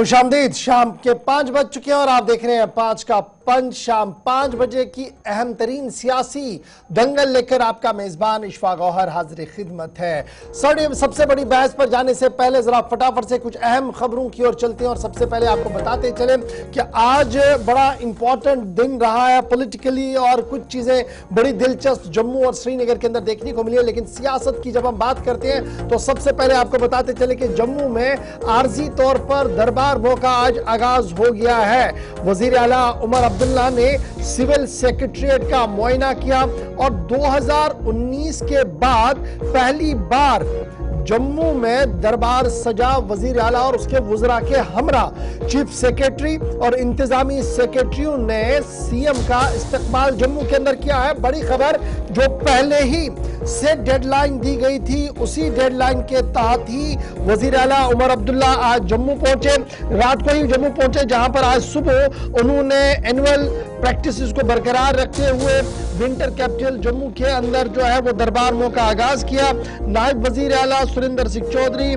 खुशामदीद। शाम के 5 बज चुके हैं और आप देख रहे हैं 5 का पंच। शाम 5 बजे की अहम तरीन सियासी दंगल लेकर आपका मेजबान इशफाक गौहर हाजिर खिदमत है। सबसे बड़ी बहस पर जाने से पहले जरा फटाफट से कुछ अहम खबरों की ओर चलते हैं और सबसे पहले आपको बताते चले कि आज बड़ा इंपॉर्टेंट दिन रहा है पॉलिटिकली और कुछ चीजें बड़ी दिलचस्प जम्मू और श्रीनगर के अंदर देखने को मिली है। लेकिन सियासत की जब हम बात करते हैं तो सबसे पहले आपको बताते चले कि जम्मू में आरजी तौर पर दरबार का आज आगाज हो गया है। वजीर आला उमर अब्दुल्ला ने सिविल सेक्रेटरिएट का मुआयना किया और 2019 के बाद पहली बार जम्मू में दरबार सजा। वजीर आला और उसके वुज़रा के हमरा चीफ सेक्रेटरी और इंतजामी सेक्रेटरियों ने सीएम का इस्तकबाल जम्मू के अंदर किया है। बड़ी खबर, जो पहले ही से डेडलाइन दी गई थी उसी डेडलाइन के तहत ही वजीर आला उमर अब्दुल्ला आज जम्मू पहुंचे। रात को ही जम्मू पहुंचे, जहां पर आज सुबह उन्होंने एनुअल प्रैक्टिसेस को बरकरार रखते हुए विंटर कैपिटल जम्मू के अंदर जो है वो दरबार मोह का आगाज किया। नायब वजीर आला सुरेंद्र सिंह चौधरी,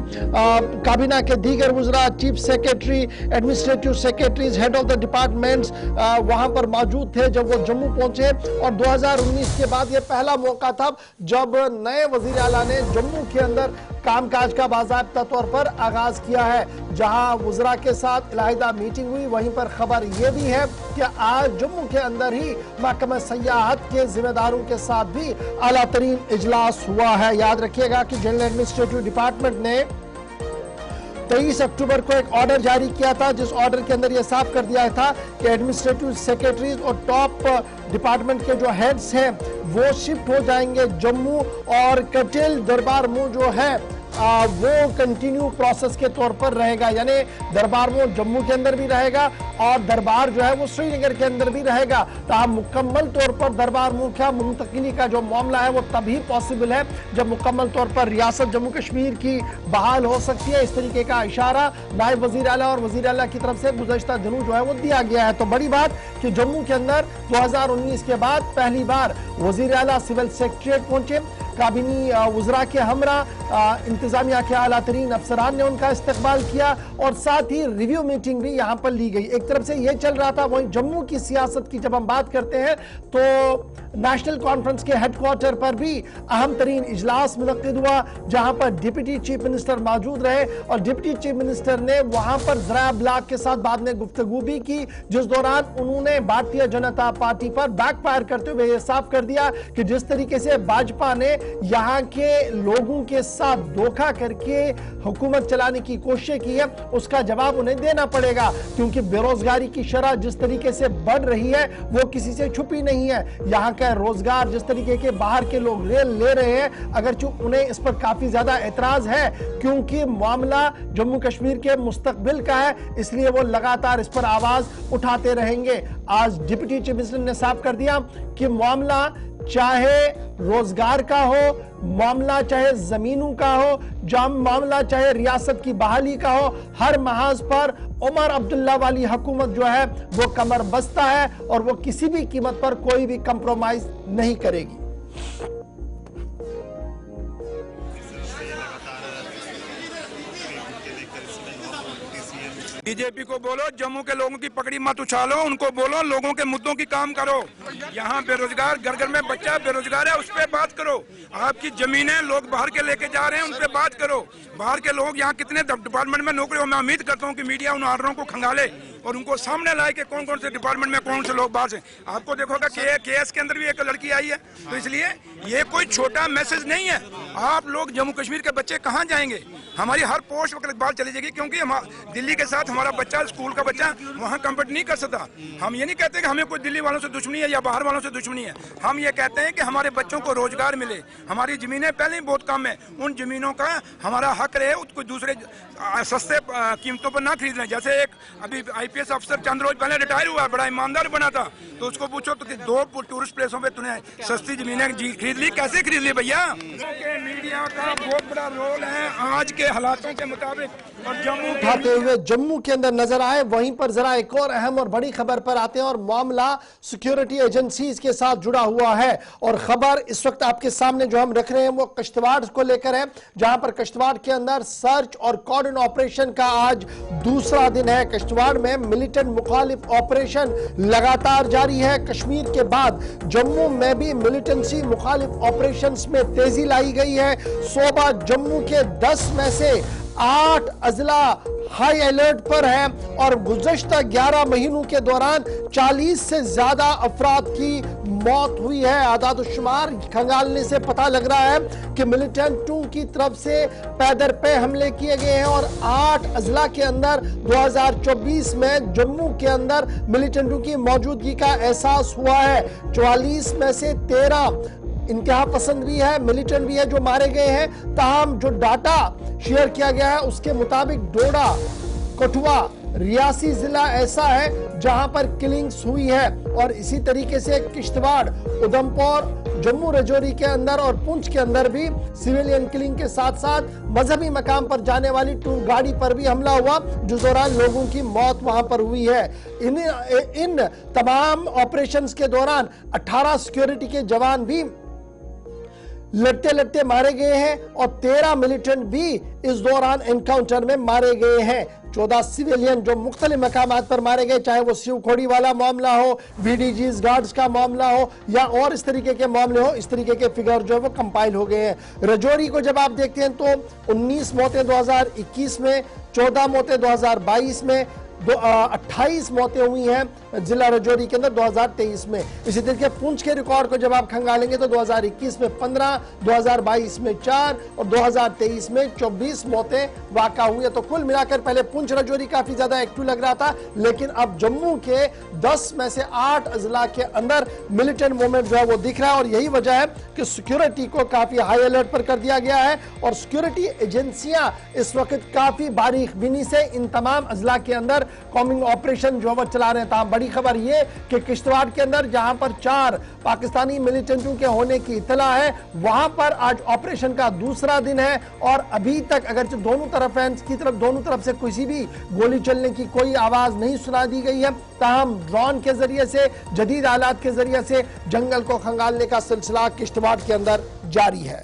काबीना के दीगर वुज़रा, chief secretary, administrative secretaries, head of the departments वहां पर मौजूद थे जब वो जम्मू पहुंचे। और 2019 के बाद ये पहला मौका था जब नए वजीर आला ने जम्मू के अंदर कामकाज का बाज़ाब्ता तौर पर आगाज किया है। जहां वुज़रा के साथ इलाहिदा मीटिंग हुई, वहीं पर खबर यह भी है कि आज जम्मू के अंदर ही महकमा सयाहत के जिम्मेदारों के साथ भी आला तरीन इजलास हुआ है। याद रखिएगा कि जनरल एडमिनिस्ट्रेटिव डिपार्टमेंट ने 23 अक्टूबर को एक ऑर्डर जारी किया था, जिस ऑर्डर के अंदर यह साफ कर दिया था कि एडमिनिस्ट्रेटिव सेक्रेटरीज और टॉप डिपार्टमेंट के जो हेड्स हैं वो शिफ्ट हो जाएंगे जम्मू और कैपिटल दरबार मोह जो है वो कंटिन्यू प्रोसेस के तौर पर रहेगा। यानी दरबार मोह जम्मू के अंदर भी रहेगा और दरबार जो है वो श्रीनगर के अंदर भी रहेगा। तो मुकम्मल तौर पर दरबार मोह का मुंतकिली का जो मामला है वो तभी पॉसिबल है जब मुकम्मल तौर पर रियासत जम्मू कश्मीर की बहाल हो सकती है। इस तरीके का इशारा नायब वजीर आला और वजीर आला की तरफ से गुज़श्ता दिनों जो है वो दिया गया है। तो बड़ी बात कि जम्मू के अंदर 2019 के बाद पहली बार वजीर आला सिविल सेक्रेटरिएट पहुंचे। काबीनी वुज़रा के हमरा इंतजामिया के आला तरीन अफसरान ने उनका इस्तकबाल किया और साथ ही रिव्यू मीटिंग भी यहाँ पर ली गई। एक तरफ से ये चल रहा था, वहीं जम्मू की सियासत की जब हम बात करते हैं तो नेशनल कॉन्फ्रेंस के हेडक्वार्टर पर भी अहम तरीन इजलास मुनक्किद हुआ, जहां पर डिप्टी चीफ मिनिस्टर मौजूद रहे और डिप्टी चीफ मिनिस्टर ने वहां पर ज़राया ब्लॉक के साथ बाद में गुफ्तगू भी की, जिस दौरान उन्होंने भारतीय जनता पार्टी पर बैकफायर करते हुए यह साफ कर दिया कि जिस तरीके से भाजपा ने यहाँ के लोगों के साथ धोखा करके हुकूमत चलाने की कोशिश की है उसका जवाब उन्हें देना पड़ेगा, क्योंकि बेरोजगारी की शरह जिस तरीके से बढ़ रही है वो किसी से छुपी नहीं है। यहाँ का रोजगार जिस तरीके के बाहर के लोग ले रहे हैं, अगर उन्हें इस पर काफी ज्यादा एतराज है क्योंकि मामला जम्मू कश्मीर के मुस्तकबिल का है, इसलिए वो लगातार इस पर आवाज उठाते रहेंगे। आज डिप्टी चीफ मिनिस्टर ने साफ कर दिया कि मामला चाहे रोजगार का हो, मामला चाहे जमीनों का हो, मामला चाहे रियासत की बहाली का हो, हर महाज पर उमर अब्दुल्ला वाली हुकूमत जो है वो कमर बस्ता है और वो किसी भी कीमत पर कोई भी कंप्रोमाइज नहीं करेगी। बीजेपी को बोलो जम्मू के लोगों की पकड़ी मत उछालो, उनको बोलो लोगों के मुद्दों की काम करो। यहाँ बेरोजगार घर घर में बच्चा बेरोजगार है उस पर बात करो। आपकी जमीनें लोग बाहर के लेके जा रहे हैं उन पर बात करो। बाहर के लोग यहाँ कितने डिपार्टमेंट में नौकरी हो, मैं उम्मीद करता हूँ कि मीडिया उन ऑर्डरों को खंगाले और उनको सामने लाए कि कौन कौन से डिपार्टमेंट में कौन से लोग बाहर से। आपको देखोगा केएस के अंदर भी एक लड़की आई है, तो इसलिए ये कोई छोटा मैसेज नहीं है। आप लोग जम्मू कश्मीर के बच्चे कहाँ जाएंगे? हमारी हर पोस्ट वक्त बात चली जाएगी, क्योंकि हम दिल्ली के साथ हमारा बच्चा स्कूल का बच्चा वहाँ कम्पीट नहीं कर सकता। हम ये नहीं कहते कि हमें कोई दिल्ली वालों से दुश्मनी है या बाहर वालों से दुश्मनी है। हम ये कहते हैं कि हमारे बच्चों को रोजगार मिले। हमारी जमीनें पहले ही बहुत कम है, उन जमीनों का हमारा हक रहे, उसको दूसरे सस्ते कीमतों पर ना खरीद लें। जैसे एक अभी आईपीएस अफसर चंद रोज पहले रिटायर हुआ, बड़ा ईमानदार बना था, तो उसको पूछो तो 2 टूरिस्ट प्लेसों पे तूने सस्ती जमीनें खरीद ली, कैसे खरीद ली भैया? मीडिया का बहुत बड़ा रोल है आज के हालातों के मुताबिक। और जम्मू उठाते हुए जम्मू के अंदर नजर आए। वहीं पर जरा एक और अहम और बड़ी खबर पर आते हैं और मामला सिक्योरिटी एजेंसीज के साथ जुड़ा हुआ है। और खबर इस वक्त आपके सामने जो हम रख रहे हैं वो किश्तवाड़ को लेकर है, जहां पर किश्तवाड़ के अंदर सर्च और कॉर्डन ऑपरेशन का आज दूसरा दिन है। किश्तवाड़ में मिलिटेंट मुखालिफ ऑपरेशन लगातार जारी है। कश्मीर के बाद जम्मू में भी मिलिटेंसी मुखालिफ ऑपरेशंस में तेजी लाई गई है। सूबा जम्मू के 10 में से 8 अजला हाई अलर्ट पर है और गुज़श्ता 11 महीनों के दौरान 40 से ज्यादा अफराद की मौत हुई है। आदाद-ओ-शुमार खंगालने से पता लग रहा है कि मिलिटेंटों की तरफ से पैदर पे हमले किए गए हैं और 8 अजला के अंदर 2024 में जम्मू के अंदर मिलिटेंटों की मौजूदगी का एहसास हुआ है। 44 में से 13 इंतहा पसंद भी है, मिलिटेंट भी है जो मारे गए हैं। ताहम जो डाटा शेयर किया गया है उसके मुताबिक डोडा, कठुआ, रियासी जिला ऐसा है जहां पर किलिंग्स हुई है और इसी तरीके से किश्तवाड़, उधमपुर, जम्मू रजौरी के अंदर और पुंछ के अंदर भी सिविलियन किलिंग के साथ साथ मजहबी मकाम पर जाने वाली टूर गाड़ी पर भी हमला हुआ, जिस दौरान लोगों की मौत वहां पर हुई है। इन तमाम ऑपरेशंस के दौरान 18 सिक्योरिटी के जवान भी लड़ते लड़ते मारे गए हैं और 13 मिलिटेंट भी इस दौरान एनकाउंटर में मारे गए हैं। 14 सिविलियन जो मुख्तलिफ मकामात पर मारे गए, चाहे वो शिवखोड़ी वाला मामला हो, VDGs गार्ड्स का मामला हो या और इस तरीके के मामले हो, इस तरीके के फिगर जो है वो कंपाइल हो गए हैं। रजौरी को जब आप देखते हैं तो 19 मौतें 2021 में, 14 मौतें 2022 में, 28 मौतें हुई हैं जिला रजौरी के अंदर 2023 में। इसी तरीके पुंछ के रिकॉर्ड को जब आप खंगालेंगे तो 2021 में 15, 2022 में 4 और 2023 में 24 मौतें वाक़ा हुई है। तो कुल मिलाकर पहले पुंछ रजौरी काफी ज्यादा एक्टिव लग रहा था, लेकिन अब जम्मू के 10 में से 8 अजला के अंदर मिलिटेंट मूवमेंट जो है वो दिख रहा है और यही वजह है कि सिक्योरिटी को काफी हाई अलर्ट पर कर दिया गया है और सिक्योरिटी एजेंसियां इस वक्त काफी बारीक बीनी से इन तमाम अजला के अंदर कॉम्बिंग ऑपरेशन जो है चला रहे हैं। बड़ी खबर यह कि किश्तवाड़ के अंदर जहां पर 4 पाकिस्तानी मिलिटेंटों के होने की इत्तला है, वहां पर आज ऑपरेशन का दूसरा दिन है और अभी तक अगर दोनों तरफ दोनों तरफ से किसी भी गोली चलने की कोई आवाज नहीं सुना दी गई है, ताहम ड्रोन के जरिए से, जदीद आलात के जरिए से जंगल को खंगालने का सिलसिला किश्तवाड़ के अंदर जारी है।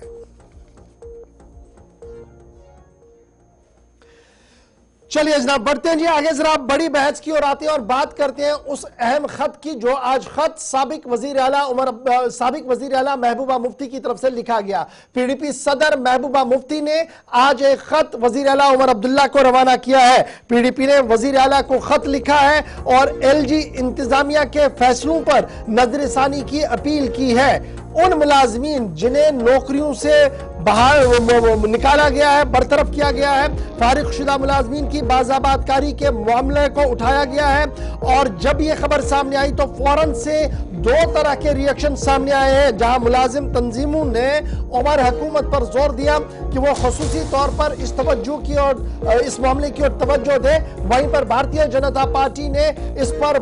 चलिए जनाब बढ़ते हैं जी आगे, जरा बड़ी बहस की ओर आते हैं और बात करते हैं उस अहम खत की जो आज खत साबिक वजीर आला महबूबा मुफ्ती की तरफ से लिखा गया। PDP सदर महबूबा मुफ्ती ने आज एक खत वजीर आला उमर अब्दुल्ला को रवाना किया है। PDP ने वजीर आला को खत लिखा है और LG इंतजामिया के फैसलों पर नजरसानी की अपील की है। उन मुलाजमीन जिन्हें नौकरियों से बाहर निकाला गया है, बरतरफ किया गया है, फारिग शुदा मुलाजमीन की बाज़ाबातकारी के मामले को उठाया गया है और जब यह खबर सामने आई तो फौरन से 2 तरह के रिएक्शन सामने आए हैं। जहां मुलाजिम तंजीमों ने उमर हुकूमत पर जोर दिया कि वो खुसूसी तौर पर इस मामले की ओर तवज्जो दे, वहीं पर भारतीय जनता पार्टी ने इस पर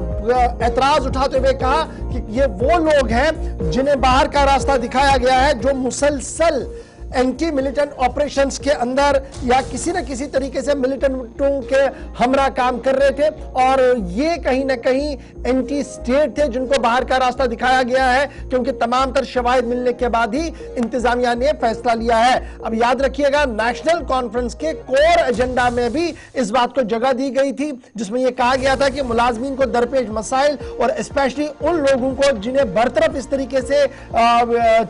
एतराज उठाते हुए कहा कि ये वो लोग हैं जिन्हें बाहर का रास्ता दिखाया गया है, जो मुसलसल एंटी मिलिटेंट ऑपरेशंस के अंदर या किसी न किसी तरीके से मिलिटेंटों के हमरा काम कर रहे थे और ये कहीं ना कहीं एंटी स्टेट थे जिनको बाहर का रास्ता दिखाया गया है, क्योंकि तमाम तर शवाहिद मिलने के बाद ही इंतजामिया ने फैसला लिया है। अब याद रखिएगा, नेशनल कॉन्फ्रेंस के कोर एजेंडा में भी इस बात को जगह दी गई थी, जिसमें यह कहा गया था कि मुलाजमीन को दरपेश मसाइल और स्पेशली उन लोगों को जिन्हें बरतरफ इस तरीके से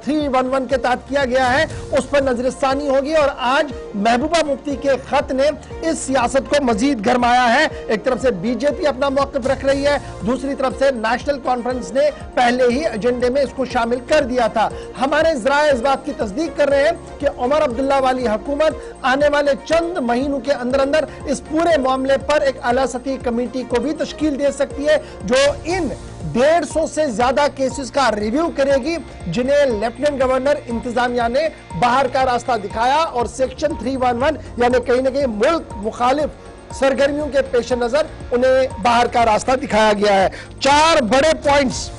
311 के तहत किया गया है उस पर नजरसानी होगी। और आज महबूबा मुफ्ती के खत ने इस सियासत को मजीद गरमाया है। एक तरफ से बीजेपी अपना मौक़िफ़ रख रही है, दूसरी तरफ से नेशनल कॉन्फ्रेंस ने पहले ही एजेंडे में इसको शामिल कर दिया था। हमारे ज़राए इस बात की तस्दीक कर रहे हैं कि उमर अब्दुल्ला वाली हुकूमत आने वाले चंद महीनों के अंदर अंदर इस पूरे मामले पर एक आला सतही कमेटी को भी तश्कील दे सकती है, जो इन 150 से ज्यादा केसेस का रिव्यू करेगी जिन्हें लेफ्टिनेंट गवर्नर इंतजामिया ने बाहर का रास्ता दिखाया और सेक्शन 311 यानी कहीं ना कहीं मुल्क मुखालिफ सरगर्मियों के पेश नजर उन्हें बाहर का रास्ता दिखाया गया है। 4 बड़े पॉइंट्स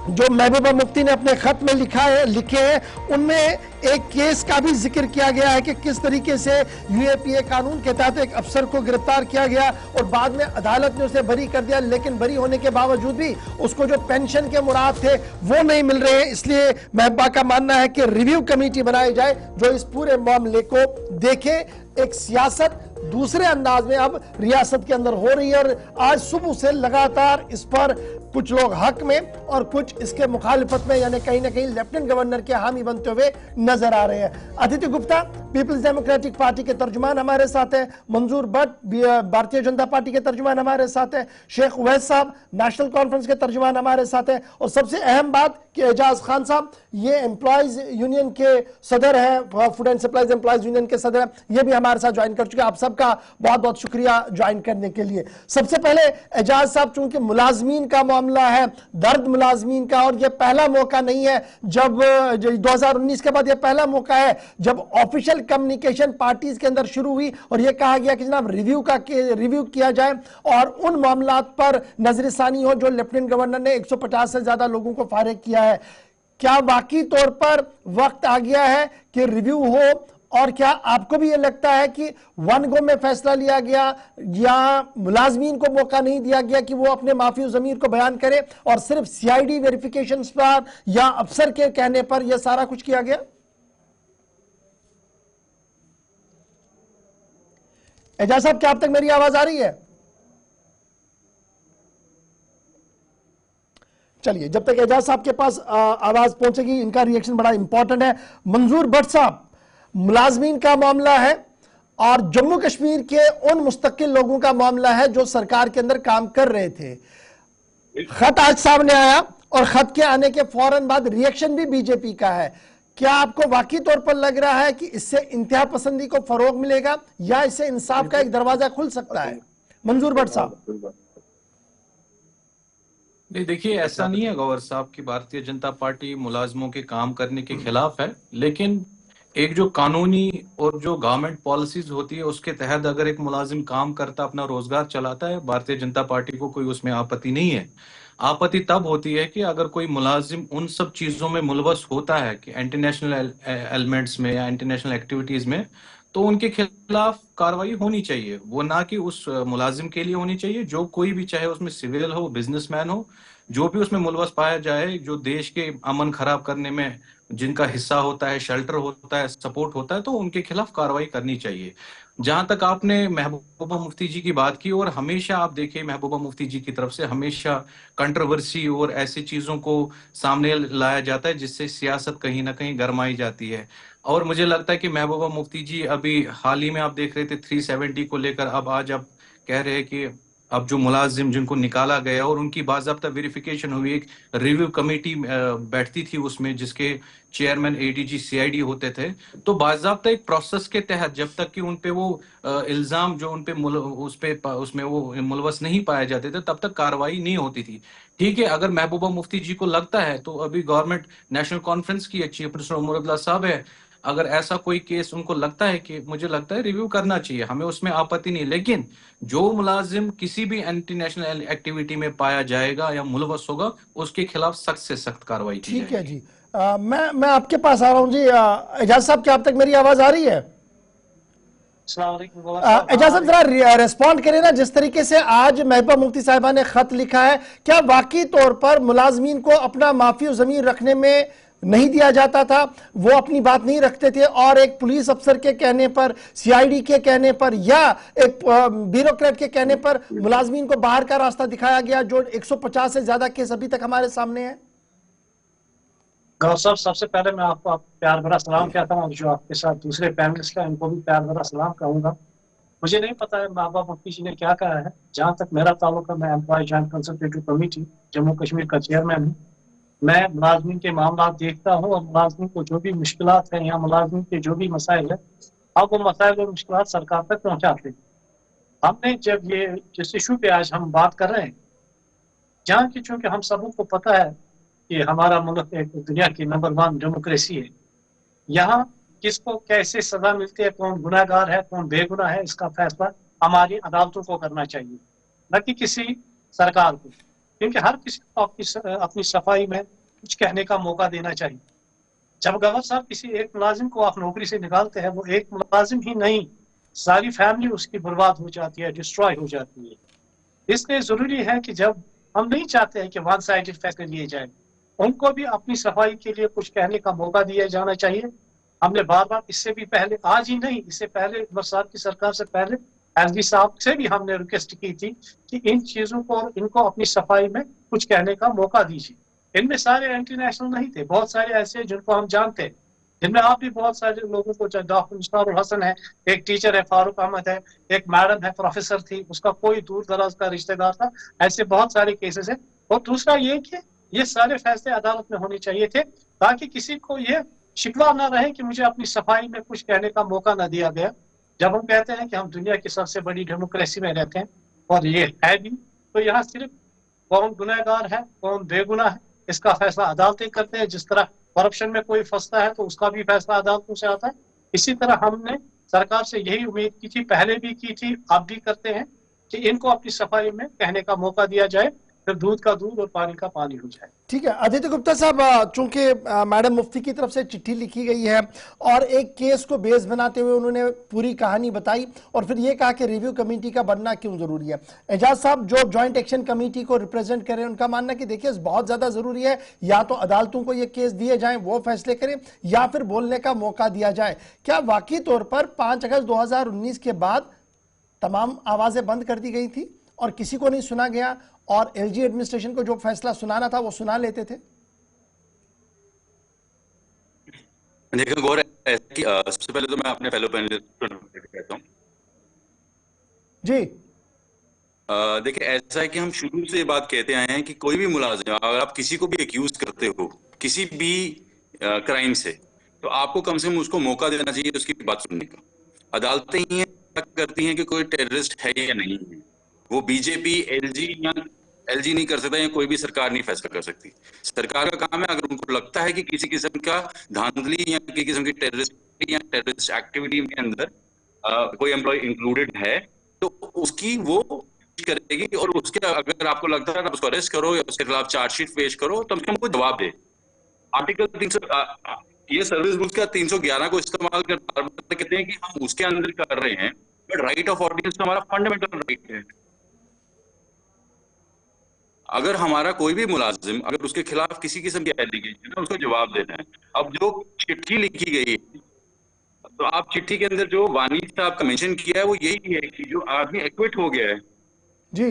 जो महबूबा मुफ्ती ने अपने खत में लिखे हैं, उनमें एक केस का भी जिक्र किया गया है कि किस तरीके से यूएपीए कानून के तहत एक अफसर को गिरफ्तार किया गया और बाद में अदालत ने उसे बरी कर दिया, लेकिन बरी होने के बावजूद भी उसको जो पेंशन के मुराद थे वो नहीं मिल रहे हैं। इसलिए महबूबा का मानना है कि रिव्यू कमेटी बनाई जाए जो इस पूरे मामले को देखे। एक सियासत दूसरे अंदाज में अब रियासत के अंदर हो रही है और आज सुबह से लगातार इस पर कुछ लोग हक में और कुछ इसके मुखालिफत में, यानी कहीं ना कहीं लेफ्टिनेंट गवर्नर के हामी बनते हुए नजर आ रहे हैं। Aditi Gupta peoples democratic party के तर्जुमान हमारे साथ हैं, मंजूर भट्ट भारतीय जनता पार्टी के तर्जुमान हमारे साथ हैं, शेख उवैस साहब नेशनल कॉन्फ्रेंस के तर्जुमान हमारे साथ हैं, और सबसे अहम बात कि एजाज खान साहब ये एम्प्लॉयज यूनियन के सदर हैं, food and supplies employees union के सदर हैं, ये भी हमारे साथ ज्वाइन कर चुके हैं। आप सबका बहुत बहुत शुक्रिया ज्वाइन करने के लिए। सबसे पहले एजाज साहब, चूंकि मुलाजमीन का मामला है, दर्द मुलाजमीन का, और यह पहला मौका नहीं है जब 2019 के बाद यह पहला मौका है जब ऑफिशियल कम्युनिकेशन पार्टीज के अंदर शुरू हुई और यह कहा गया कि जनाब रिव्यू किया जाए और उन मामलात पर नजरसानी हो जो लेफ्टिनेंट गवर्नर ने 150 से ज्यादा लोगों को फारिग किया है। क्या वाकई तौर पर वक्त आ गया है कि रिव्यू हो, और क्या आपको भी यह लगता है कि वन गो में फैसला लिया गया या मुलाजमीन को मौका नहीं दिया गया कि वो अपने माफी ज़मीर को बयान करें और सिर्फ सीआईडी वेरिफिकेशन पर या अफसर के कहने पर यह सारा कुछ किया गया? एजाज साहब, क्या अब तक मेरी आवाज आ रही है? चलिए, जब तक एजाज साहब के पास आवाज पहुंचेगी, इनका रिएक्शन बड़ा इंपॉर्टेंट है। मंजूर भट्ट साहब, मुलाजमीन का मामला है और जम्मू कश्मीर के उन मुस्तकिल लोगों का मामला है जो सरकार के अंदर काम कर रहे थे। खत आज सामने आया और खत के आने के फौरन बाद रिएक्शन भी बीजेपी का है। क्या आपको वाकई तौर पर लग रहा है कि इससे इंतहा पसंदी को फरोग मिलेगा या इससे इंसाफ का एक दरवाजा खुल सकता है? मंजूर भट्ट साहब। नहीं, देखिए, ऐसा नहीं है गौहर साहब की भारतीय जनता पार्टी मुलाजमों के काम करने के खिलाफ है, लेकिन एक जो कानूनी और जो गवर्नमेंट पॉलिसीज होती है उसके तहत अगर एक मुलाजिम काम करता, अपना रोजगार चलाता है, भारतीय जनता पार्टी को कोई उसमें आपत्ति नहीं है। आपत्ति तब होती है कि अगर कोई मुलाजिम उन सब चीजों में मुलवस होता है कि इंटरनेशनल एलिमेंट्स में या इंटरनेशनल एक्टिविटीज में, तो उनके खिलाफ कार्रवाई होनी चाहिए। वो ना कि उस मुलाजिम के लिए होनी चाहिए, जो कोई भी, चाहे उसमें सिविल हो, बिजनेसमैन हो, जो भी उसमें मुलवस पाया जाए, जो देश के अमन खराब करने में जिनका हिस्सा होता है, शेल्टर होता है, सपोर्ट होता है, तो उनके खिलाफ कार्रवाई करनी चाहिए। जहां तक आपने महबूबा मुफ्ती जी की बात की, और हमेशा आप देखिए महबूबा मुफ्ती जी की तरफ से हमेशा कंट्रोवर्सी और ऐसी चीजों को सामने लाया जाता है जिससे सियासत कहीं ना कहीं गरमाई जाती है। और मुझे लगता है कि महबूबा मुफ्ती जी अभी हाल ही में आप देख रहे थे 370 को लेकर, अब आज आप कह रहे हैं कि अब जो मुलाजिम जिनको निकाला गया और उनकी बाज़ाब्ता वेरिफिकेशन हुई, एक रिव्यू कमेटी बैठती थी उसमें जिसके चेयरमैन एडीजी सीआईडी होते थे, तो बाज़ाब्ता एक प्रोसेस के तहत जब तक कि उनपे वो इल्जाम जो उनपे उसमें वो मुलवस नहीं पाए जाते थे तब तक कार्रवाई नहीं होती थी। ठीक है, अगर महबूबा मुफ्ती जी को लगता है, तो अभी गवर्नमेंट नेशनल कॉन्फ्रेंस की चीफ मिनिस्टर उमर अब्दुल्ला साहब है, अगर ऐसा कोई केस उनको लगता है कि मुझे लगता है रिव्यू करना चाहिए, हमें उसमें आपत्ति नहीं। लेकिन जो मुलाजिम किसी भी एंटी नेशनल एक्टिविटी में पाया जाएगा या मुलवस होगा, उसके खिलाफ सख्त से सख्त कार्रवाई की जाएगी। ठीक है जी, मैं आपके पास आ रहा हूं जी। एजाज साहब, क्या अब तक मेरी आवाज आ रही है? एजाज साहब, जरा रिस्पॉन्ड करें ना, जिस तरीके से आज महबूबा मुफ्ती साहिबा ने खत लिखा है, क्या वाकई तौर पर मुलाजमीन को अपना माफी ज़मीर रखने में नहीं दिया जाता था, वो अपनी बात नहीं रखते थे, और एक पुलिस अफसर के कहने पर, सीआईडी के कहने पर या एक ब्यूरोक्रेट के कहने पर मुलाजमीन को बाहर का रास्ता दिखाया गया, जो 150 से ज्यादा केस अभी तक हमारे सामने है? गौर साहब, सबसे पहले मैं आपको प्यार भरा सलाम कहता हूँ, जो आपके साथ दूसरे पैनलिस्ट का, इनको भी प्यार भरा सलाम कहूंगा। मुझे नहीं पता है महबूबा मुफ्ती जी ने क्या कहा है। जहां तक मेरा ताल्लुक है, मैं employ joint consultative committee Jammu Kashmir का चेयरमैन हूँ। मैं मुलाजमीन के मामला देखता हूँ और मुलाजमीन को जो भी मुश्किलात है या मुलाजमीन के जो भी मसाइल है, अब वो मसाइल और मुश्किलात सरकार तक पहुँचाते हैं। हमने जब ये जिस इशू पे आज हम बात कर रहे हैं, जहाँ की चूंकि हम सबको पता है कि हमारा मुल्क एक दुनिया की नंबर 1 डेमोक्रेसी है, यहाँ किसको कैसे सजा मिलती है, कौन गुनाहगार है कौन बेगुनाह है, इसका फैसला हमारी अदालतों को करना चाहिए, न कि किसी सरकार को। क्योंकि हर किसी को अपनी सफाई में कुछ कहने का मौका देना चाहिए। जब गवर्नर साहब किसी एक मुलाजिम को आप नौकरी से निकालते हैं, वो एक मुलाजिम ही नहीं, सारी फैमिली उसकी बर्बाद हो जाती है, डिस्ट्रॉय हो जाती है। इसलिए जरूरी है कि जब हम नहीं चाहते हैं कि वन साइडेड फैसले लिए जाए, उनको भी अपनी सफाई के लिए कुछ कहने का मौका दिया जाना चाहिए। हमने बार बार इससे भी पहले, आज ही नहीं, इससे पहले बरसात की सरकार से पहले एलजी साहब से भी हमने रिक्वेस्ट की थी कि इन चीजों को, इनको अपनी सफाई में कुछ कहने का मौका दीजिए। इनमें सारे एंटी नेशनल नहीं थे, बहुत सारे ऐसे हैं जिनको हम जानते हैं, जिनमें आप भी बहुत सारे लोगों को, चाहे डॉक्टर मुश्ताक हसन है, एक टीचर है फारूक अहमद है, एक मैडम है प्रोफेसर थी, उसका कोई दूर दराज का रिश्तेदार था, ऐसे बहुत सारे केसेस हैं। और दूसरा ये कि ये सारे फैसले अदालत में होने चाहिए थे, ताकि किसी को ये शिकवा ना रहे कि मुझे अपनी सफाई में कुछ कहने का मौका ना दिया गया। जब हम कहते हैं कि हम दुनिया की सबसे बड़ी डेमोक्रेसी में रहते हैं, और ये है भी, तो यहाँ सिर्फ कौन गुनहगार है कौन बेगुनाह है इसका फैसला अदालतें करते हैं। जिस तरह करप्शन में कोई फंसता है तो उसका भी फैसला अदालतों से आता है, इसी तरह हमने सरकार से यही उम्मीद की थी, पहले भी की थी, अब भी करते हैं कि इनको अपनी सफाई में कहने का मौका दिया जाए, फिर दूध का दूध और पानी का पानी हो जाए। ठीक है आदित्य गुप्ता साहब, चूंकि मैडम मुफ्ती की तरफ से चिट्ठी लिखी गई है और एक केस को बेस बनाते हुए उन्होंने पूरी कहानी बताई और फिर ये कहा कि रिव्यू कमेटी का बनना क्यों जरूरी है। एजाज साहब जो जॉइंट एक्शन कमेटी को रिप्रेजेंट करें, उनका मानना कि देखिए बहुत ज्यादा जरूरी है, या तो अदालतों को ये केस दिए जाएं, वो फैसले करें, या फिर बोलने का मौका दिया जाए। क्या वाकई तौर पर 5 अगस्त 2019 के बाद तमाम आवाजें बंद कर दी गई थी और किसी को नहीं सुना गया, और एलजी एडमिनिस्ट्रेशन को जो फैसला सुनाना था वो सुना लेते थे? देखिए गौर, ऐसा कि सबसे पहले तो मैं अपने फेलो पैनलिस्ट को कहता हूँ जी। देखिए ऐसा है कि हम शुरू से ये बात कहते आए हैं कि कोई भी मुलाजिम, अगर आप किसी को भी एक्यूज करते हो किसी भी क्राइम से, तो आपको कम से कम उसको मौका देना चाहिए उसकी बात सुनने का। अदालतें ही करती हैं कि कोई टेररिस्ट है या नहीं है, वो बीजेपी एलजी नहीं कर सकता, या कोई भी सरकार नहीं फैसला कर सकती। सरकार का काम है, अगर उनको लगता है कि किसी किस्म का धांधली या किसी किस्म की टेररिस्ट एक्टिविटी के अंदर कोई एम्प्लॉय इंक्लूडेड है, तो उसकी वो करेगी, और उसके अगर आपको लगता है उसको अरेस्ट करो या उसके खिलाफ चार्जशीट पेश करो, तो हमको जवाब दे। आर्टिकल 300 ये सर्विस रूल्स का 311 को इस्तेमाल कर कहते हैं कि हम उसके अंदर कर रहे हैं, बट राइट ऑफ ऑडियंस तो हमारा फंडामेंटल राइट है। अगर हमारा कोई भी मुलाजिम, अगर उसके खिलाफ किसी किस्म की एलिगेशन है, उसको जवाब देना है। अब जो चिट्ठी लिखी गई है, तो आप चिट्ठी के अंदर जो वानी साहब का मेंशन किया है वो यही है कि जो आदमी एक्विट हो गया है जी,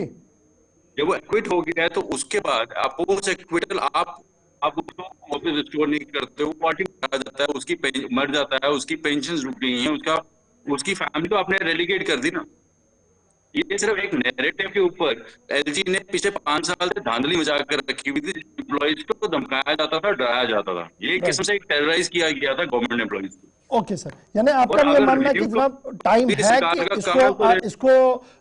जब वो एक्विट हो गया है तो उसके बाद पोस्ट एक्विटल आप उसको वापस रिस्टोर नहीं करते हो, पार्टी में आ जाता है, उसकी मर जाता है, उसकी पेंशन रुक गई है, उसकी फैमिली तो आपने रेलीगेट कर दी ना। ये सिर्फ एक नैरेटिव के ऊपर एलजी ने पिछले 5 साल से धांधली मचा कर रखी हुई थी, एम्प्लॉइज को धमकाया जाता था, डराया जाता था। ये एक किस्म से टेरराइज किया गया था गवर्नमेंट एम्प्लॉइज को। ओके सर, यानी आपका ये मानना है कि जनाब टाइम है कि इसको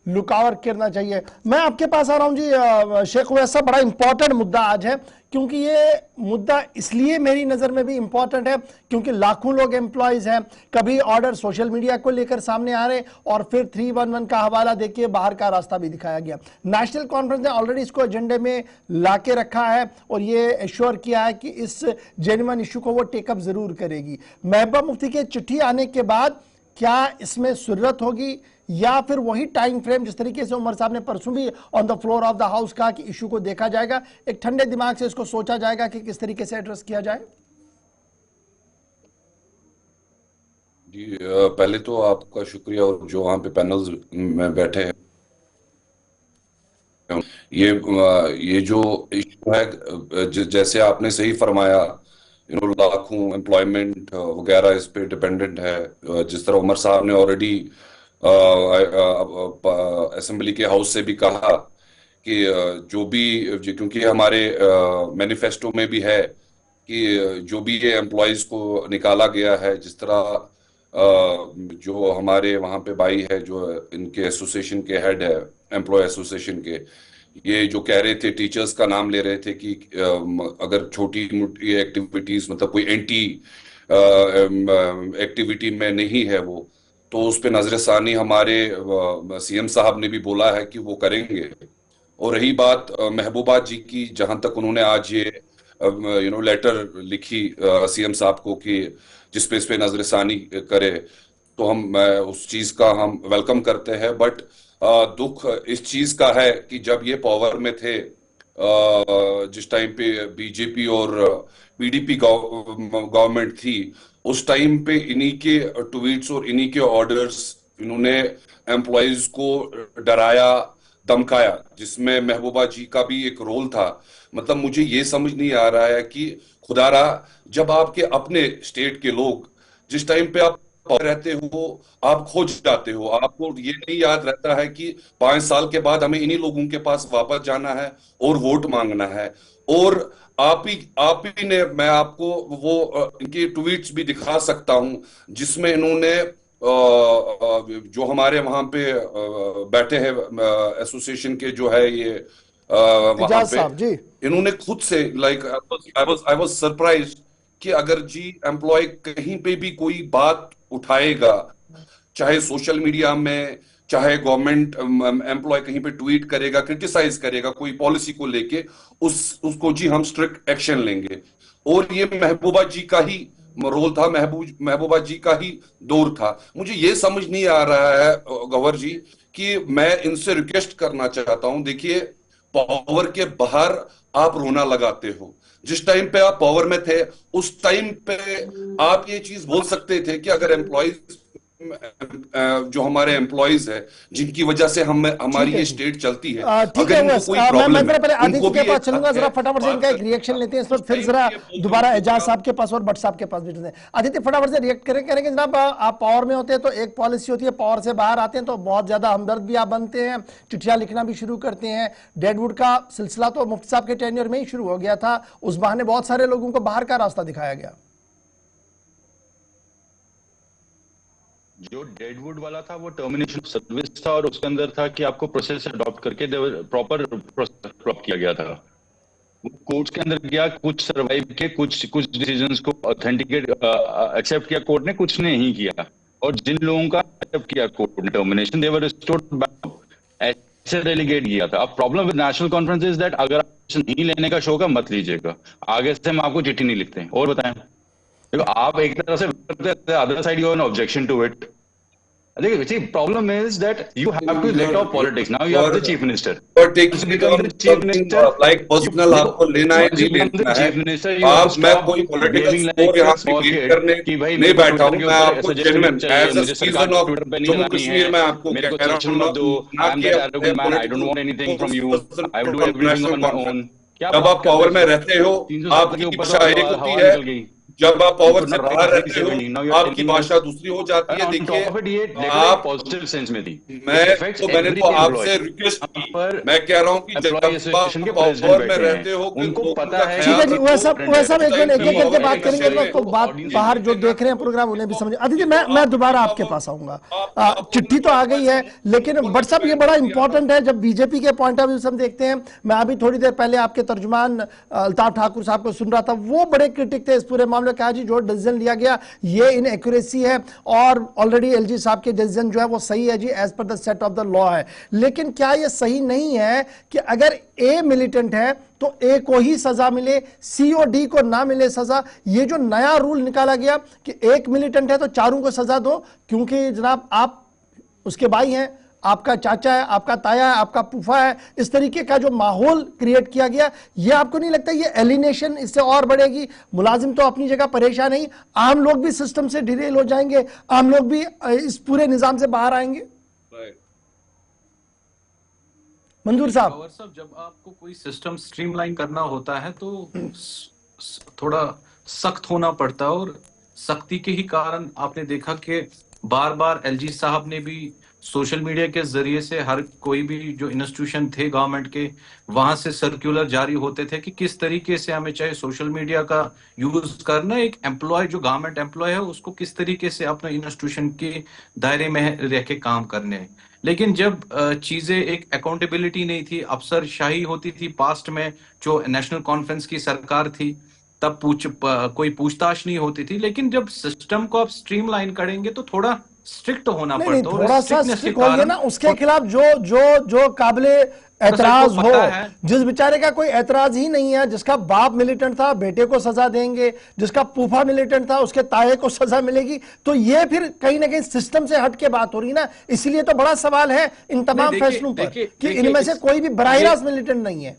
लुकावर करना चाहिए। मैं आपके पास आ रहा हूं जी शेख वैसा, बड़ा इंपॉर्टेंट मुद्दा आज है, क्योंकि ये मुद्दा इसलिए मेरी नजर में भी इंपॉर्टेंट है क्योंकि लाखों लोग एम्प्लॉयज हैं, कभी ऑर्डर सोशल मीडिया को लेकर सामने आ रहे और फिर 311 का हवाला देके बाहर का रास्ता भी दिखाया गया। नेशनल कॉन्फ्रेंस ने ऑलरेडी इसको एजेंडे में लाके रखा है और ये एश्योर किया है कि इस जेन्युइन इशू को वो टेकअप जरूर करेगी। महबूबा मुफ्ती की चिट्ठी आने के बाद क्या इसमें सुर्रत होगी, या फिर वही टाइम फ्रेम जिस तरीके से उमर साहब ने परसों भी on the floor of the house कहा कि इशू को देखा जाएगा, एक ठंडे दिमाग से इसको सोचा जाएगा कि किस तरीके से एड्रेस किया जाए? जी पहले तो आपका शुक्रिया, और जो वहाँ पे पैनल्स में बैठे हैं, ये जो इशू है जैसे आपने सही फरमाया, लाखों एम्प्लॉयमेंट वगैरह इस पे डिपेंडेंट है। जिस तरह उमर साहब ने ऑलरेडी असेंबली के हाउस से भी कहा कि जो भी, क्योंकि हमारे मैनिफेस्टो में भी है कि जो भी ये एम्प्लॉयज को निकाला गया है, जिस तरह जो हमारे वहाँ पे भाई है जो इनके एसोसिएशन के हेड है, एम्प्लॉय एसोसिएशन के, ये जो कह रहे थे, टीचर्स का नाम ले रहे थे कि अगर छोटी मोटी एक्टिविटीज, मतलब कोई एंटी एक्टिविटी में नहीं है वो, तो उस पे नजर सानी हमारे सीएम साहब ने भी बोला है कि वो करेंगे। और रही बात महबूबा जी की, जहां तक उन्होंने आज ये लेटर लिखी सीएम साहब को कि जिसपे इस पे नजरसानी करे, तो मैं उस चीज का हम वेलकम करते हैं। बट दुख इस चीज का है कि जब ये पावर में थे, जिस टाइम पे बीजेपी और पीडीपी गवर्नमेंट थी, उस टाइम पे इन्हीं के ट्वीट्स और इन्हीं के ऑर्डर्स, इन्होंने एम्प्लॉयज को डराया, धमकाया, जिसमें महबूबा जी का भी एक रोल था। मतलब मुझे ये समझ नहीं आ रहा है कि खुदारा, जब आपके अपने स्टेट के लोग, जिस टाइम पे आप रहते हो, आप खो जाते हो, आपको ये नहीं याद रहता है कि 5 साल के बाद हमें इन्हीं लोगों के पास वापस जाना है और वोट मांगना है। और आप ही ने, मैं आपको वो इनके ट्वीट्स भी दिखा सकता हूं, जिसमें इन्होंने जो हमारे वहां पे बैठे हैं एसोसिएशन के, जो है ये वहां पे, साहब जी, इन्होंने खुद से, लाइक आई वाज सरप्राइज्ड कि अगर जी एम्प्लॉय कहीं पे भी कोई बात उठाएगा, चाहे सोशल मीडिया में, चाहे गवर्नमेंट एम्प्लॉय कहीं पे ट्वीट करेगा, क्रिटिसाइज करेगा कोई पॉलिसी को लेके, उसको जी हम स्ट्रिक्ट एक्शन लेंगे। और ये महबूबा जी का ही रोल था, महबूबा जी का ही दौर था। मुझे ये समझ नहीं आ रहा है गवर जी, कि मैं इनसे रिक्वेस्ट करना चाहता हूं, देखिए पावर के बाहर आप रोना लगाते हो। जिस टाइम पे आप पावर में थे, उस टाइम पे आप ये चीज बोल सकते थे कि अगर एम्प्लॉयज, जो हमारे एम्प्लॉयज है, जिनकी वजह से हमारी ये स्टेट चलती है, ठीक अगर है। इनको कोई मैं प्रॉब्लम जरा पहले है, आदित्य उनको के भी पास एक चलूंगा, हक जरा है फटाफट से बात इनका एक करने रिएक्शन का। लेते हैं इस वक्त, उस फिर टाइम जरा पे ये बोलते दोबारा थे कि एजाज आप- साहब के पास और भट्ट साहब के पास भी हैं। आदित्य फटाफट से रिएक्ट करेंगे जनाब। आप पावर में होते हैं तो एक पॉलिसी होती है, पावर से बाहर आते हैं तो बहुत ज्यादा हमदर्द भी आप बनते हैं, चिट्ठियां लिखना भी शुरू करते हैं। डेडवुड का सिलसिला तो मुफ्ती साहब के टेन्योर में ही शुरू हो गया था, उस बहाने बहुत सारे लोगों को बाहर का रास्ता दिखाया गया। जो डेडवुड वाला था वो टर्मिनेशन सर्विस था, और उसके अंदर था कि आपको प्रोसेस अडॉप्ट करके प्रॉपर प्रोसेस अडॉप्ट किया गया था। वो कोर्ट्स के अंदर गया, कुछ सर्वाइव के, कुछ डिसीजंस को ऑथेंटिकेट एक्सेप्ट किया कोर्ट ने, कुछ ने नहीं किया। और जिन लोगों का एक्सेप्ट किया कोर्ट ने टर्मिनेशन, दे वर रिस्टोर्ड बैक, ऐसे डेलीगेट किया था। अब problem with national conference is that अगर आप नहीं लेने का शौक है, मत लीजिएगा, आगे से हम आपको चिट्ठी नहीं लिखते। और बताएं, देखो आप एक तरह से other side you an objection to it. देखिए, see, problem is that you have to let off politics. Now you are the chief minister. You're taking Once you it become on the chief something minister, like personal, आपको लेना है once नहीं you become the लेना है। chief minister, you have to मैं stop कोई political behaving score like यहाँ a पे small क्रिएट kid करने कि भाई नहीं मेरे को बैठा हूँ। ट्विटर के मैं ऊपर आपको सजेशन जेन्युइन चाहिए, एज अ मुझे सरकार सिटीजन के ऑफ ट्विटर पे नहीं जम्मू लगानी कश्मीर है, में आपको मेरे को कह सजेशन रहा मत दो, हूँ, ना आई एम कि that arrogant man, I don't want anything from you, I will do everything on my own. क्या जब आप बात कर पावर रहे में हो? रहते हो, 370 के आपकी ऊपर भाषा एक तो होती हवा है, निकल गई। जब आप You पावर could से not write बाहर रहते 370. Now हो, you are आपकी telling us, भाषा दूसरी हो जाती है। on देखिए top of it, ये लेवल आप, पॉजिटिव सेंस में थी। मैं It affects तो मैंने every तो employee. आपसे रिक्वेस्ट यहाँ की, पर मैं कह रहा हूँ कि जब एम्प्लॉय आप एसोसिएशन के प्रेसिडेंट पावर में बैठे रहते हैं, हो कि उनको लोगों पता का है। ठीक है ख्याल जी, रखो। वह सब एक टाइम एक पे करके पावर बात में करेंगे। इस वक्त तो बात ऑडियंस बाहर जो देख रहे हैं प्रोग्राम उन्हें भी समझ। आदित्य मैं दोबारा आपके पास आऊंगा। चिट्ठी तो आ गई है, लेकिन बट साहब ये बड़ा इंपॉर्टेंट है जब बीजेपी के पॉइंट ऑफ व्यू से हम देखते हैं। मैं अभी थोड़ी देर पहले आपके तर्जुमान अल्ताफ ठाकुर साहब को सुन रहा था, वो बड़े क्रिटिक थे इस पूरे मामले। कहा जी जो डिसीजन लिया गया ये इनएक्यूरेसी है, और ऑलरेडी एलजी साहब के डिसीजन जो है वो सही है जी, as per the set of the law है। लेकिन क्या ये सही नहीं है कि अगर ए मिलिटेंट है तो ए को ही सजा मिले, सी और डी को ना मिले सजा? ये जो नया रूल निकाला गया कि एक मिलिटेंट है तो चारों को सजा दो, क्योंकि जनाब आप उसके भाई हैं, आपका चाचा है, आपका ताया है, आपका फूफा है, इस तरीके का जो माहौल क्रिएट किया गया, ये आपको नहीं लगता ये एलिनेशन इससे और बढ़ेगी? मुलाजिम तो अपनी जगह परेशान है, आम लोग भी सिस्टम से डिरेल हो जाएंगे, आम लोग भी इस पूरे निजाम से बाहर आएंगे। मंजूर साहब, जब आपको कोई सिस्टम स्ट्रीमलाइन करना होता है तो थोड़ा सख्त होना पड़ता है, और सख्ती के ही कारण आपने देखा कि बार बार एलजी साहब ने भी सोशल मीडिया के जरिए से हर कोई भी जो इंस्टीट्यूशन थे गवर्नमेंट के, वहां से सर्कुलर जारी होते थे कि किस तरीके से हमें चाहे सोशल मीडिया का यूज करना, एक एम्प्लॉय जो गवर्नमेंट एम्प्लॉय है उसको किस तरीके से अपने इंस्टीट्यूशन के दायरे में रह के काम करने हैं। लेकिन जब चीजें एक अकाउंटेबिलिटी नहीं थी, अफसरशाही होती थी पास्ट में, जो नेशनल कॉन्फ्रेंस की सरकार थी, तब कोई पूछताछ नहीं होती थी। लेकिन जब सिस्टम को आप स्ट्रीमलाइन करेंगे तो थोड़ा स्ट्रिक्ट होना नहीं पड़ता है। थोड़ा सा स्ट्रिक्ट होइए ना, उसके खिलाफ जो काबिले एतराज हो, जिस बेचारे का कोई एतराज ही नहीं है, जिसका बाप मिलिटेंट था बेटे को सजा देंगे, जिसका फूफा मिलिटेंट था उसके ताए को सजा मिलेगी, तो ये फिर कहीं ना कहीं सिस्टम से हट के बात हो रही ना। इसलिए तो बड़ा सवाल है इन तमाम फैसलों पर कि इनमें से कोई भी बराह रास्त मिलिटेंट नहीं है।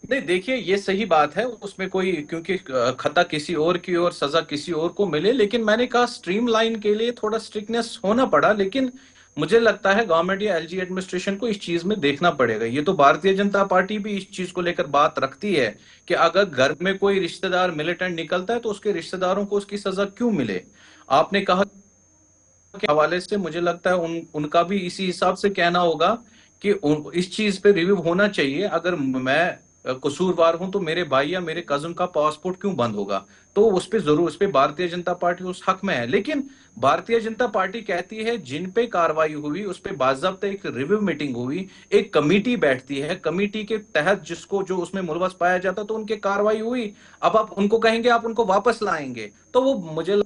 नहीं देखिए, ये सही बात है, उसमें कोई, क्योंकि खता किसी और की और सजा किसी और को मिले, लेकिन मैंने कहा स्ट्रीमलाइन के लिए थोड़ा स्ट्रिक्टनेस होना पड़ा। लेकिन मुझे लगता है गवर्नमेंट या एलजी एडमिनिस्ट्रेशन को इस चीज में देखना पड़ेगा। ये तो भारतीय जनता पार्टी भी इस चीज को लेकर बात रखती है कि अगर घर में कोई रिश्तेदार मिलिटेंट निकलता है तो उसके रिश्तेदारों को उसकी सजा क्यों मिले। आपने कहा के हवाले से मुझे लगता है उनका भी इसी हिसाब से कहना होगा कि इस चीज पे रिव्यू होना चाहिए। अगर मैं कसूरवार हूं तो मेरे भाई या मेरे कजन का पासपोर्ट क्यों बंद होगा, तो उस पे जरूर, उस पे भारतीय जनता पार्टी उस हक में है। लेकिन भारतीय जनता पार्टी कहती है जिन पे कार्रवाई हुई उस पे बाकायदा एक रिव्यू मीटिंग हुई, एक कमेटी बैठती है, कमेटी के तहत जिसको जो उसमें मुलवस पाया जाता तो उनकी कार्रवाई हुई। अब आप उनको कहेंगे आप उनको वापस लाएंगे, तो वो मुझे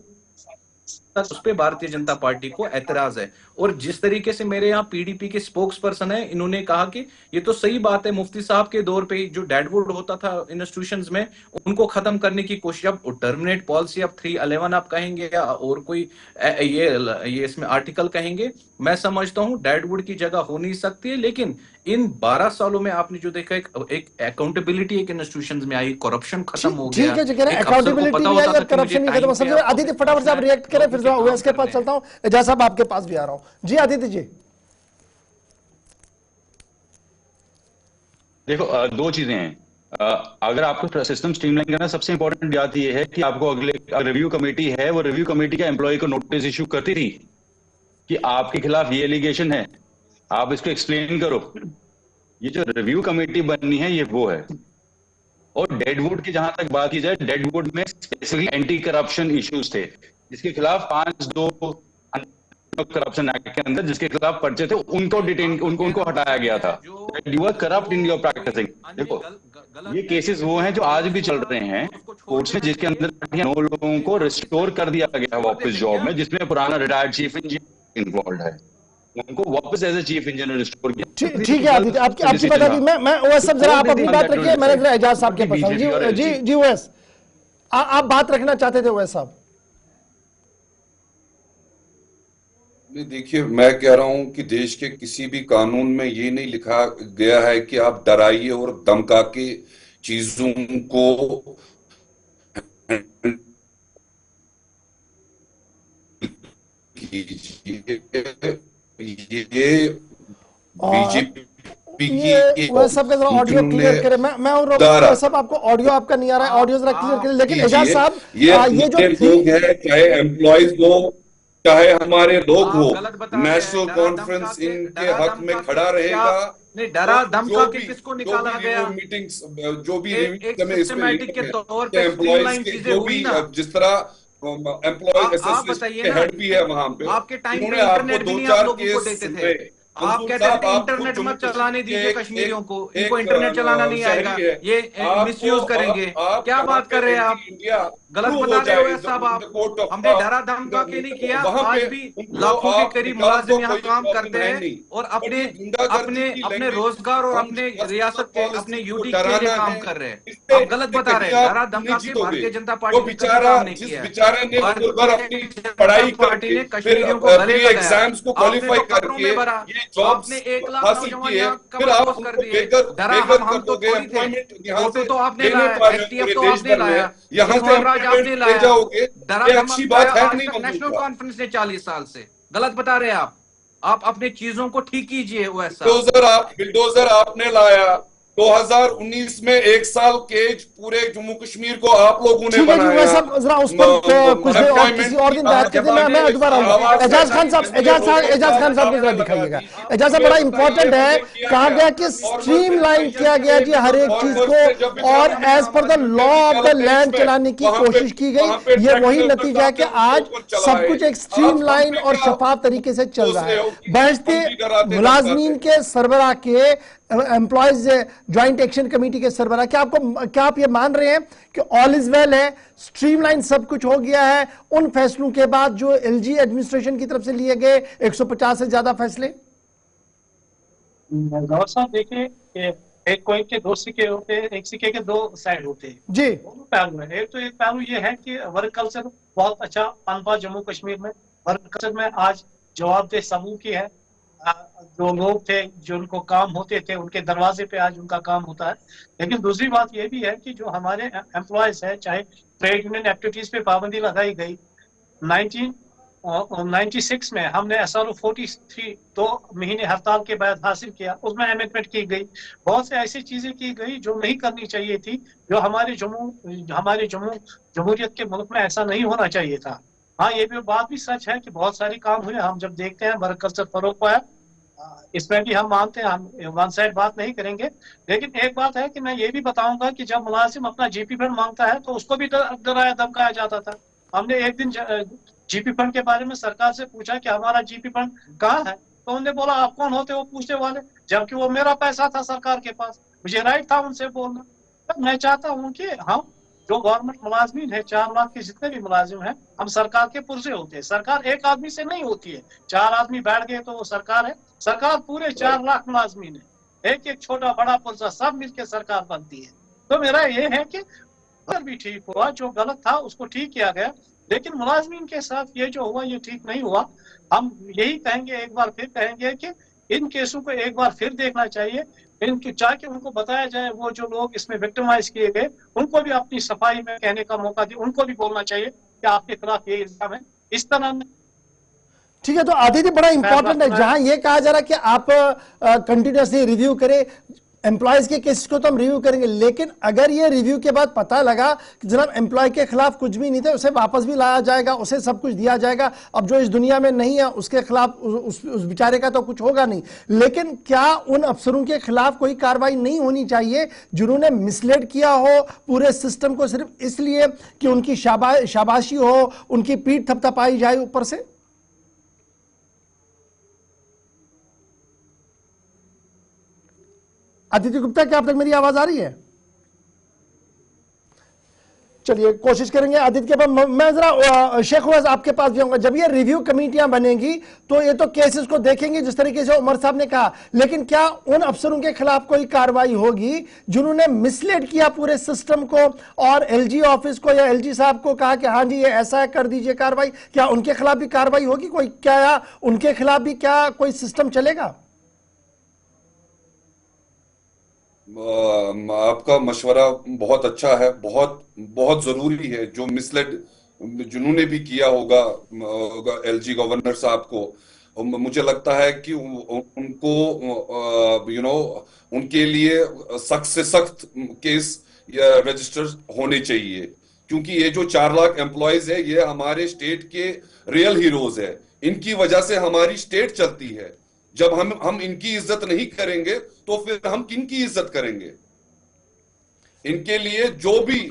उस पे भारतीय जनता पार्टी को एतराज है। और जिस तरीके से मेरे यहाँ पीडीपी के स्पोक्स पर्सन है, इन्होंने कहा कि ये तो सही बात है, मुफ्ती साहब के दौर पे जो डेडवुड होता था इंस्टीट्यूशंस में उनको खत्म करने की कोशिश, अब टर्मिनेट पॉलिसी, अब 311 आप कहेंगे या और कोई ये इसमें आर्टिकल कहेंगे, मैं समझता हूं डेडवुड की जगह हो नहीं सकती है। लेकिन इन 12 सालों में आपने जो देखा एक अकाउंटेबिलिटी एक इंस्टीट्यूशंस में आई, करप्शन खत्म हो गया। ठीक है, अकाउंटेबिलिटी भी आई और करप्शन भी खत्म। समझे आदित्य, फटाफट से आप रिएक्ट करें, फिर ओवैस के पास चलता हूं, एजाज साहब आपके पास भी आ रहा हूं। जी आदित्य जी। देखो, दो चीजें हैं। अगर आपको सिस्टम स्ट्रीमलाइन करना, सबसे इंपॉर्टेंट बात यह है कि आपको अगले रिव्यू कमेटी है, वो रिव्यू कमेटी का एम्प्लॉय को नोटिस इश्यू करती थी कि आपके खिलाफ ये एलिगेशन है, आप इसको एक्सप्लेन करो। ये जो रिव्यू कमेटी बननी है ये वो है। और डेडवुड की जहां तक बात की जाए, डेडवुड में स्पेसिफिकली एंटी करप्शन इश्यूज थे, जिसके खिलाफ 5-2 करप्शन एक्ट के अंदर जिसके खिलाफ पर्चे थे, उनको डिटेन, उनको हटाया गया था। You are corrupt in your practising. देखो, ये केसेस वो हैं जो आज भी चल रहे हैं कोर्ट्स में, जिसके अंदर 9 लोगों को रिस्टोर कर दिया गया वापस जॉब में, जिसमें पुराना रिटायर्ड चीफ इंजीनियर इन्वॉल्व है, उनको वापस as a chief engineer restore किया। ठीक है आदित्य, आपकी बात है। मैं ओवैस साहब, जरा आप अपनी बात रखिए, मैंने जरा एजाज साहब के पास। जी ओवैस, आप बात रखना चाहते थे ओवैस साहब। देखिए, मैं कह रहा हूं कि देश के किसी भी कानून में ये नहीं लिखा गया है कि आप डराइए और धमका के चीजों को कीजिए। ये बीजेपी की वह सब जरा ऑडियो क्लियर करें। मैं और सब आपको ऑडियो आपका नहीं आ रहा है, ऑडियो जरा क्लियर करें। लेकिन एजाज साहब, ये जो लोग हैं, चाहे एम्प्लॉयज हो चाहे हमारे लोग हो, नेशनल कॉन्फ्रेंस इनके हक में खड़ा रहेगा। नहीं, डरा धमका के किसको निकाला गया? मीटिंग्स जो भी सिस्टमैटिक के तौर पे स्ट्रीमलाइन चीजें हुई ना, जिस तरह एम्प्लॉय एसोसिएशन के हेड भी है वहां पे, आपके टाइम पे इंटरनेट भी नहीं आप लोगों को देते थे। आप कहते थे इंटरनेट मत चलाने दीजिए कश्मीरियों को, इनको इंटरनेट चलाना नहीं आएगा, ये मिसयूज करेंगे। क्या बात कर रहे हैं आप? गलत बता रहे हो साहब आप। हमने डरा धमका के नहीं किया। आज भी लाखों के करीब मुलाजिम यहाँ काम करते हैं और अपने रोजगार और अपने रियासत के, अपने यूटी के लिए काम कर रहे हैं। आप गलत बता रहे हैं। डरा धमका के भारतीय जनता पार्टी ने काम नहीं किया। अपनी पढ़ाई पार्टी ने कश्मीरियों को गले लगाया, एग्जाम्स को क्वालिफाई करके आपने 1 लाख नौजवान कब कर दिए। डरा हम तो थोड़ी थे, फोटो तो आपने लाया, एसटीएफ तो आपने लाया, यहाँ से आपने लाया, डरा अच्छी बात है नहीं। नेशनल कॉन्फ्रेंस ने 40 साल से। गलत बता रहे हैं आप अपने चीजों को ठीक कीजिए। बिल्डोजर आपने लाया 2019 में, 1 साल के पूरे जम्मू कश्मीर को आप लोगों ने बनाया। जरा उस पर कुछ और किसी और दिन बात करते हैं। मैं दोबारा एजाज खान साहब को जरा दिखाइएगा। एजाज साहब, बड़ा इंपॉर्टेंट है, कहा गया कि स्ट्रीमलाइन किया गया जी हर एक चीज को, और as per the law of the land चलाने की कोशिश की गई। ये वही नतीजा है कि आज सब कुछ एक स्ट्रीमलाइन और शफाफ तरीके से चल रहा है। बहसते मुलाजमीन के सरबराह के एम्प्लॉयज ज्वाइंट एक्शन कमेटी के सरबराह, क्या आप ये मान रहे हैं कि ऑल इज वेल है, स्ट्रीमलाइन सब कुछ हो गया है उन फैसलों के बाद जो एलजी एडमिनिस्ट्रेशन की तरफ से लिए गए 150 से ज्यादा फैसले? गौर साहब देखिए, एक कोइन के दो सिक्के होते हैं, एक सिक्के के दो साइड होते हैं जी। दोनों पहलू है। एक पहलू ये है कि वर्क कल्चर बहुत अच्छा पनपा जम्मू कश्मीर में। वर्क कल्चर में आज जवाबदेह समूह की है। जो लोग थे जो उनको काम होते थे उनके दरवाजे पे आज उनका काम होता है। लेकिन दूसरी बात ये भी है कि जो हमारे एम्प्लॉयज है, चाहे ट्रेड यूनियन एक्टिविटीज पे पाबंदी लगाई गई 1996 में, हमने SRO 43 2 महीने हड़ताल के बाद हासिल किया, उसमें अमेंडमेंट की गई। बहुत से ऐसी चीजें की गई जो नहीं करनी चाहिए थी, जो हमारे जमहूरियत के मुल्क में ऐसा नहीं होना चाहिए था। हाँ, ये भी बात भी सच है कि बहुत सारे काम हुए। हम जब देखते हैं वर्क कल्चर फरोग पाया, इसमें भी हम मानते हैं, हम वन साइड बात नहीं करेंगे। लेकिन एक बात है कि मैं ये भी बताऊंगा कि जब मुलाजिम अपना जीपी फंड मांगता है तो उसको भी डराया धमकाया जाता था। हमने एक दिन जीपी फंड के बारे में सरकार से पूछा कि हमारा जीपी फंड कहाँ है, तो उन्होंने बोला आप कौन होते हो पूछने वाले, जबकि वो मेरा पैसा था सरकार के पास, मुझे राइट था उनसे बोलना। तो मैं चाहता हूँ कि हम जो गवर्नमेंट मुलाजमीन है, 4 लाख के जितने भी मुलाजिम हैं, हम सरकार के पुरजे होते हैं। सरकार एक आदमी से नहीं होती है, 4 आदमी बैठ गए तो वो सरकार है। सरकार पूरे 4 लाख मुलाजमीन है, एक एक छोटा बड़ा पुरजा सब मिलकर सरकार बनती है। तो मेरा ये है कि अगर भी ठीक हुआ, जो गलत था उसको ठीक किया गया, लेकिन मुलाजमीन के साथ ये जो हुआ ये ठीक नहीं हुआ। हम यही कहेंगे, एक बार फिर कहेंगे कि इन केसों को एक बार फिर देखना चाहिए, इनकी चाहे उनको बताया जाए, वो जो लोग इसमें विक्टिमाइज किए गए उनको भी अपनी सफाई में कहने का मौका दिया, उनको भी बोलना चाहिए कि आपके खिलाफ ये इल्जाम है। इस तरह ठीक है, तो आदित्य बड़ा इंपॉर्टेंट है, जहां ये कहा जा रहा है कि आप कंटिन्यूसली रिव्यू करें एम्प्लॉयज के केसेस को, तो हम रिव्यू करेंगे, लेकिन अगर ये रिव्यू के बाद पता लगा कि जनाब एम्प्लॉय के खिलाफ कुछ भी नहीं थे, उसे वापस भी लाया जाएगा, उसे सब कुछ दिया जाएगा, अब जो इस दुनिया में नहीं है उसके खिलाफ उस बेचारे का तो कुछ होगा नहीं, लेकिन क्या उन अफसरों के खिलाफ कोई कार्रवाई नहीं होनी चाहिए जिन्होंने मिसलीड किया हो पूरे सिस्टम को सिर्फ इसलिए कि उनकी शाबाशी हो, उनकी पीठ थपथपाई जाए ऊपर से? आदित्य गुप्ता, क्या आप तक मेरी आवाज आ रही है? चलिए कोशिश करेंगे आदित्य के पास। मैं जरा शेख हुआ आपके पास भी आऊंगा। जब ये रिव्यू कमेटियां बनेंगी तो ये तो केसेस को देखेंगे जिस तरीके से उमर साहब ने कहा, लेकिन क्या उन अफसरों के खिलाफ कोई कार्रवाई होगी जिन्होंने मिसलीड किया पूरे सिस्टम को और एलजी ऑफिस को या एलजी साहब को कहा कि हाँ जी ये ऐसा है, कर दीजिए कार्रवाई? क्या उनके खिलाफ भी कार्रवाई होगी कोई? क्या उनके खिलाफ भी क्या कोई सिस्टम चलेगा? आपका मशवरा बहुत अच्छा है, बहुत बहुत जरूरी है। जो मिसलेड जिन्होंने भी किया होगा एलजी गवर्नर साहब को, मुझे लगता है कि उनको उनके लिए सख्त से सख्त केस या रजिस्टर होने चाहिए, क्योंकि ये जो 4 लाख एम्प्लॉयज है ये हमारे स्टेट के रियल हीरोज है। इनकी वजह से हमारी स्टेट चलती है। जब हम इनकी इज्जत नहीं करेंगे तो फिर हम किन की इज्जत करेंगे? इनके लिए जो भी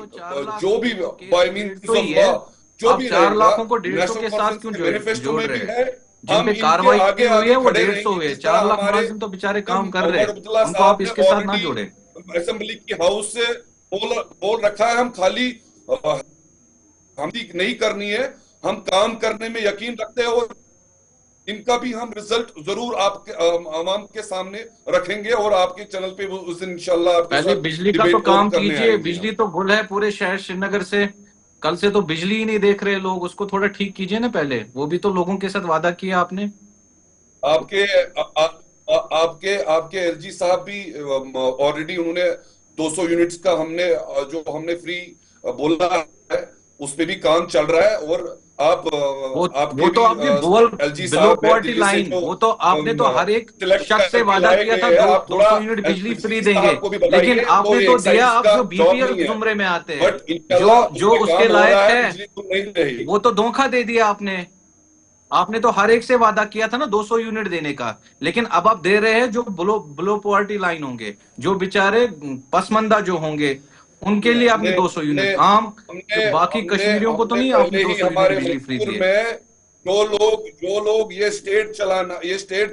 बाय मींस जो भी 4 लाखों को 150 के साथ क्यों मैनिफेस्टो में भी है, जिन पे कार्रवाई की हुई है वो 150 हुए। 4 लाख मुलाजिम तो बेचारे काम कर रहे हैं, उनको आप इसके साथ ना जोड़े। असेंबली की हाउस से बोल रखा है, हम खाली हम नहीं करनी है, हम काम करने में यकीन रखते हैं और इनका भी हम रिजल्ट जरूर आपके आवाम के सामने रखेंगे और आपके चैनल पे उस दिन इंशाल्लाह पहले बिजली का तो काम कीजिए। बिजली तो गुल है पूरे शहर श्रीनगर से, कल से तो बिजली ही नहीं देख रहे लोग, उसको थोड़ा ठीक कीजिए ना पहले। वो भी तो लोगों के साथ वादा किया आपने। आपके एलजी साहब भी ऑलरेडी उन्होंने 200 यूनिट्स का हमने फ्री बोला है, उस पे भी काम चल रहा है। और वो तो आपने बिलो पॉवर्टी लाइन, वो तो आपने तो हर एक शख्स से वादा किया था 200 यूनिट बिजली फ्री देंगे, लेकिन आपने तो दिया। आप जो बीपीएल जुमरे में आते हैं, जो उसके लायक है, वो तो धोखा दे दिया आपने। आपने तो हर एक से वादा किया था ना 200 यूनिट देने का, लेकिन अब आप दे रहे हैं जो बिलो पॉवर्टी लाइन होंगे, जो बेचारे पसमंदा जो होंगे, उनके लिए आपने 200 यूनिट। आम तो बाकी कश्मीरियों को तो नहीं आपने 200 यूनिट बिजली फ्री दी है। जो लोग ये स्टेट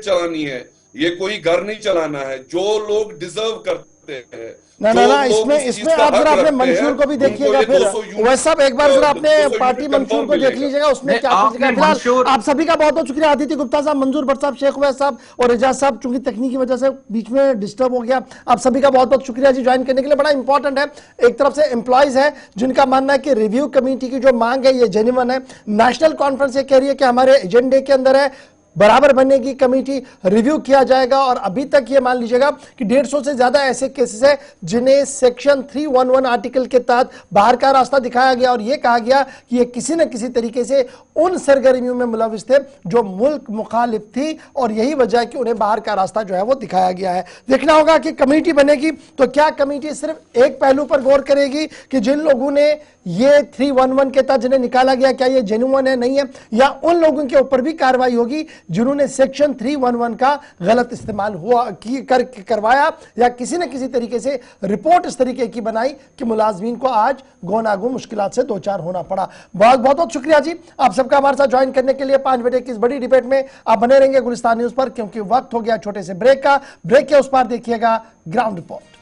चलानी है, ये कोई घर नहीं चलाना है। जो लोग डिजर्व करते हैं, ना जो ना ना, लोग इसमें उस चीज इसमें का आप हक जरा अपने रखते मंशूर हैं, को भी उनको देखिएगा ये फिर 200 यूनिट वैसे साहब एक बार जरा अपने 200 पार्टी यूनिट मंशूर कंफर्म को देख मिलेगा। लीजिएगा उसमें नहीं, क्या कुछ लिखा है। आपने फिलहाल मंशूर आप सभी का बहुत बहुत शुक्रिया, अदिति गुप्ता साहब, मंजूर भट्ट साहब, शेख उवैस साहब और एजाज साहब, चूंकि तकनीकी वजह से बीच में डिस्टर्ब हो गया, आप सभी का बहुत बहुत शुक्रिया जी ज्वाइन करने के लिए। बड़ा इंपॉर्टेंट है, एक तरफ से एम्प्लॉयज है जिनका मानना है कि रिव्यू कमेटी की जो मांग है ये जेन्युइन है। नेशनल कॉन्फ्रेंस ये कह रही है कि हमारे एजेंडे के अंदर है, बराबर बनेगी कमेटी, रिव्यू किया जाएगा। और अभी तक ये मान लीजिएगा कि 150 से ज्यादा ऐसे केसेस है जिन्हें सेक्शन 311 आर्टिकल के तहत बाहर का रास्ता दिखाया गया और यह कहा गया कि ये किसी न किसी तरीके से उन सरगर्मियों में मुलविस थे जो मुल्क मुखालिफ थी और यही वजह है कि उन्हें बाहर का रास्ता जो है वो दिखाया गया है। देखना होगा कि कमेटी बनेगी तो क्या कमेटी सिर्फ एक पहलू पर गौर करेगी कि जिन लोगों ने ये 311 के तहत जिन्हें निकाला गया क्या ये जेन्युइन है नहीं है, या उन लोगों के ऊपर भी कार्रवाई होगी जिन्होंने सेक्शन 311 का गलत इस्तेमाल करवाया या किसी न किसी तरीके से रिपोर्ट इस तरीके की बनाई कि मुलाजमीन को आज गोनागो मुश्किलात से दो चार होना पड़ा। बहुत बहुत शुक्रिया जी आप सबका हमारे साथ ज्वाइन करने के लिए। 5 बजे की इस बड़ी डिबेट में आप बने रहेंगे गुलिस्तान न्यूज पर, क्योंकि वक्त हो गया छोटे से ब्रेक का। ब्रेक के उस पार देखिएगा ग्राउंड रिपोर्ट।